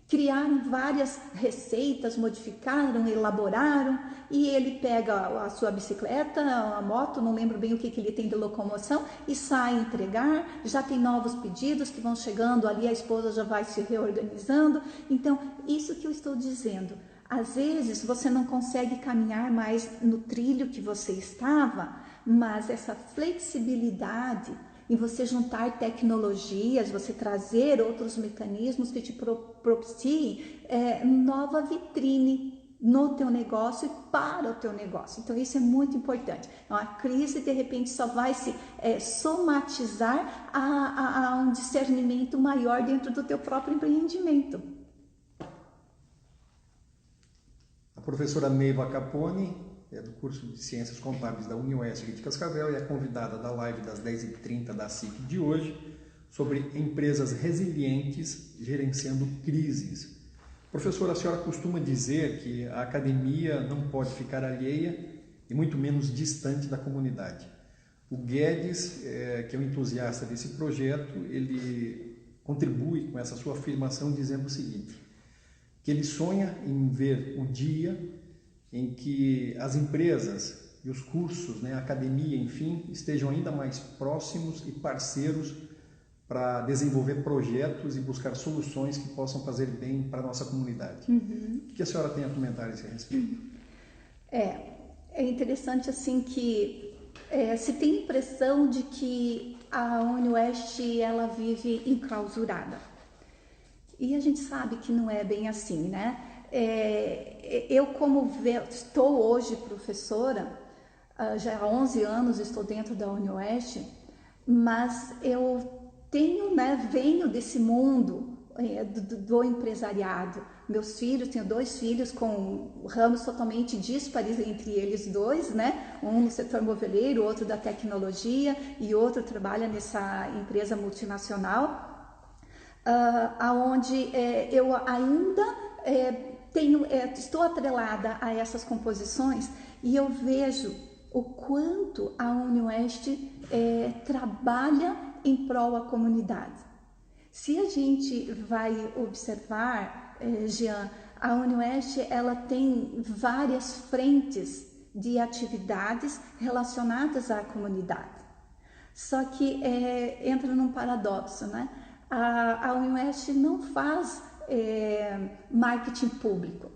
Criaram várias receitas, modificaram, elaboraram, e ele pega a sua bicicleta, a moto, não lembro bem o que ele tem de locomoção, e sai entregar. Já tem novos pedidos que vão chegando ali, a esposa já vai se reorganizando. Então, isso que eu estou dizendo, às vezes você não consegue caminhar mais no trilho que você estava, mas essa flexibilidade em você juntar tecnologias, você trazer outros mecanismos que te propiciem nova vitrine no teu negócio e para o teu negócio. Então isso é muito importante. Então, a crise de repente só vai se somatizar a um discernimento maior dentro do teu próprio empreendimento. A professora Neiva Capone é do curso de Ciências Contábeis da UniOeste de Cascavel e é convidada da live das 10h30 da SIC de hoje sobre empresas resilientes gerenciando crises. Professora, a senhora costuma dizer que a academia não pode ficar alheia e muito menos distante da comunidade. O Guedes, que é um entusiasta desse projeto, ele contribui com essa sua afirmação dizendo o seguinte, que ele sonha em ver o dia em que as empresas e os cursos, a academia, enfim, estejam ainda mais próximos e parceiros para desenvolver projetos e buscar soluções que possam fazer bem para a nossa comunidade. Uhum. O que a senhora tem a comentar a esse respeito? É interessante assim que se tem a impressão de que a UniOeste ela vive enclausurada. E a gente sabe que não é bem assim, né? Eu estou hoje professora, já há 11 anos estou dentro da UniOeste, mas eu venho desse mundo do empresariado. Meus filhos, tenho 2 filhos com ramos totalmente díspares entre eles dois, né? Um no setor moveleiro, outro da tecnologia e outro trabalha nessa empresa multinacional, aonde eu ainda estou atrelada a essas composições e eu vejo o quanto a UniOeste trabalha em prol da comunidade. Se a gente vai observar, Jean, a UniOeste ela tem várias frentes de atividades relacionadas à comunidade. Só que entra num paradoxo, né? A UniOeste não faz marketing público.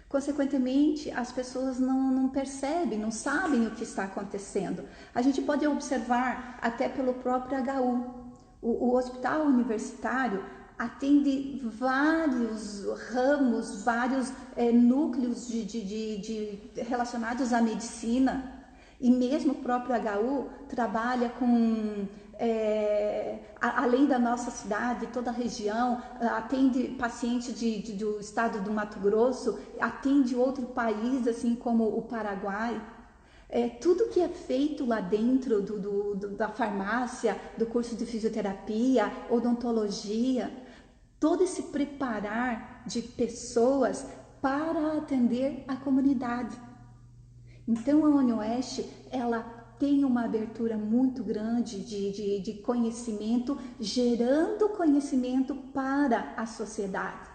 Consequentemente, as pessoas não percebem, não sabem o que está acontecendo. A gente pode observar até pelo próprio HU. O hospital universitário atende vários ramos, vários núcleos relacionados à medicina. E mesmo o próprio HU trabalha com, além da nossa cidade, toda a região, atende pacientes do estado do Mato Grosso, atende outro país, assim como o Paraguai. Tudo que é feito lá dentro da farmácia, do curso de fisioterapia, odontologia, todo esse preparar de pessoas para atender a comunidade. Então a UniOeste, ela tem uma abertura muito grande de conhecimento, gerando conhecimento para a sociedade.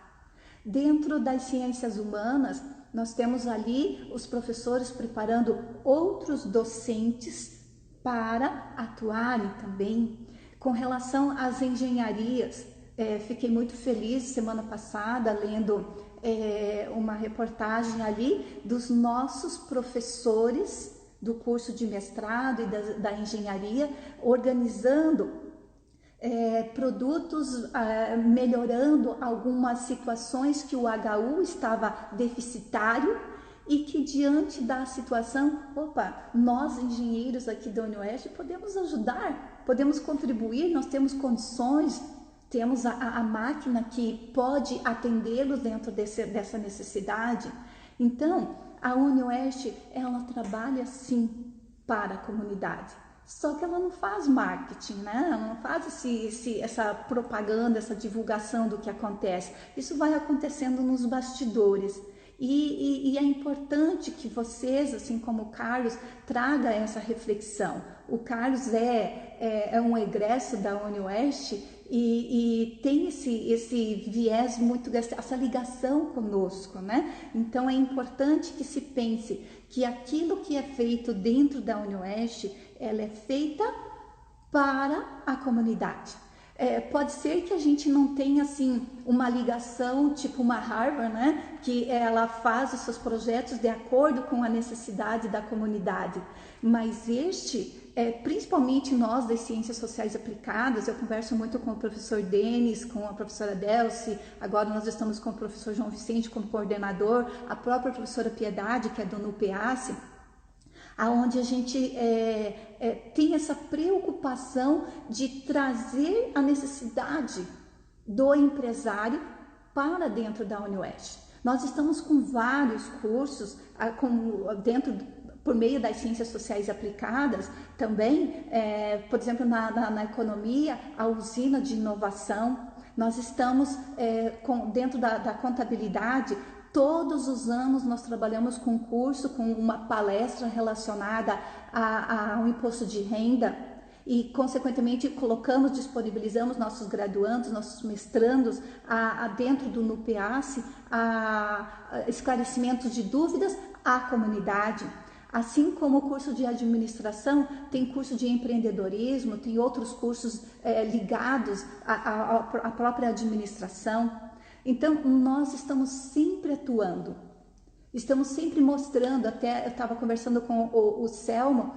Dentro das ciências humanas, Nós temos ali os professores preparando outros docentes para atuarem também. Com relação às engenharias, fiquei muito feliz semana passada lendo uma reportagem ali dos nossos professores do curso de mestrado e da engenharia organizando produtos, melhorando algumas situações que o HU estava deficitário e que diante da situação, nós engenheiros aqui da UniOeste podemos ajudar, podemos contribuir, nós temos condições, temos a máquina que pode atendê-los dentro dessa necessidade. Então, a UniOeste, ela trabalha sim para a comunidade. Só que ela não faz marketing, né? Ela não faz essa propaganda, essa divulgação do que acontece. Isso vai acontecendo nos bastidores. E é importante que vocês, assim como o Carlos, traga essa reflexão. O Carlos é um egresso da UniOeste e tem esse viés muito, essa ligação conosco, né? Então é importante que se pense que aquilo que é feito dentro da UniOeste, ela é feita para a comunidade. Pode ser que a gente não tenha assim uma ligação tipo uma Harvard, né? Que ela faz os seus projetos de acordo com a necessidade da comunidade, mas principalmente nós das ciências sociais aplicadas, eu converso muito com o professor Denis, com a professora Delcy, agora nós estamos com o professor João Vicente como coordenador, a própria professora Piedade, que é do NUPEAS, aonde a gente tem essa preocupação de trazer a necessidade do empresário para dentro da UniOeste. Nós estamos com vários cursos por meio das ciências sociais aplicadas, também, por exemplo, na economia, a usina de inovação. Nós estamos dentro da contabilidade. Todos os anos nós trabalhamos com um curso, com uma palestra relacionada ao imposto de renda e, consequentemente, disponibilizamos nossos graduandos, nossos mestrandos dentro do NUPEAS, esclarecimentos de dúvidas à comunidade. Assim como o curso de administração, tem curso de empreendedorismo, tem outros cursos ligados à própria administração. Então, nós estamos sempre atuando, estamos sempre mostrando, até eu estava conversando com o Selmo,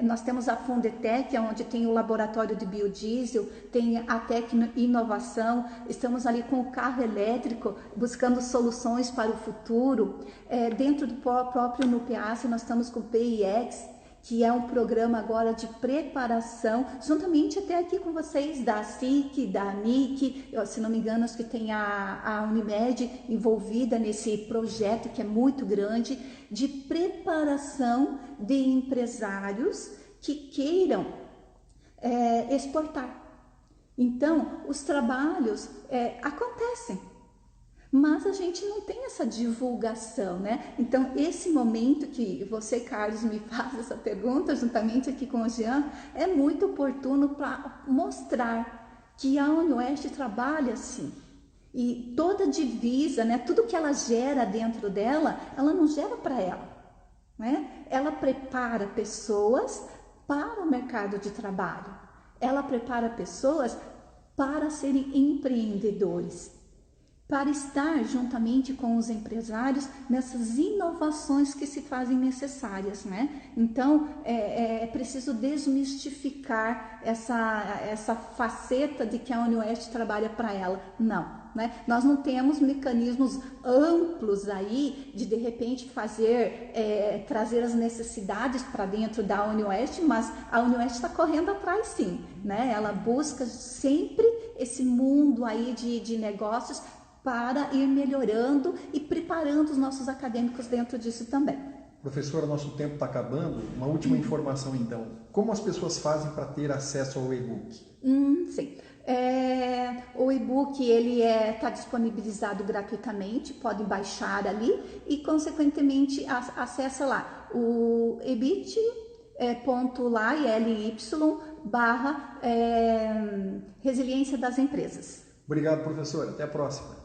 nós temos a Fundetec, onde tem o laboratório de biodiesel, tem a Tecno Inovação, estamos ali com o carro elétrico, buscando soluções para o futuro. Dentro do próprio NUPEAS, nós estamos com o PIX, que é um programa agora de preparação, juntamente até aqui com vocês, da SIC, da ANIC, se não me engano, acho que tem a Unimed envolvida nesse projeto que é muito grande, de preparação de empresários que queiram exportar. Então, os trabalhos acontecem, mas a gente não tem essa divulgação, né? Então, esse momento que você, Carlos, me faz essa pergunta, juntamente aqui com o Jean, é muito oportuno para mostrar que a UniOeste trabalha assim. E toda divisa, né? Tudo que ela gera dentro dela, ela não gera para ela, né? Ela prepara pessoas para o mercado de trabalho. Ela prepara pessoas para serem empreendedores, para estar juntamente com os empresários nessas inovações que se fazem necessárias, né? Então, é preciso desmistificar essa faceta de que a UniOeste trabalha para ela. Não, né? Nós não temos mecanismos amplos aí de repente trazer as necessidades para dentro da UniOeste, mas a UniOeste está correndo atrás sim, né? Ela busca sempre esse mundo aí de negócios para ir melhorando e preparando os nossos acadêmicos dentro disso também. Professora, nosso tempo está acabando. Uma última informação então. Como as pessoas fazem para ter acesso ao e-book? Sim. O e-book ele está disponibilizado gratuitamente, podem baixar ali e consequentemente acessa lá o ebit.ly/resiliência das empresas. Obrigado, professora. Até a próxima.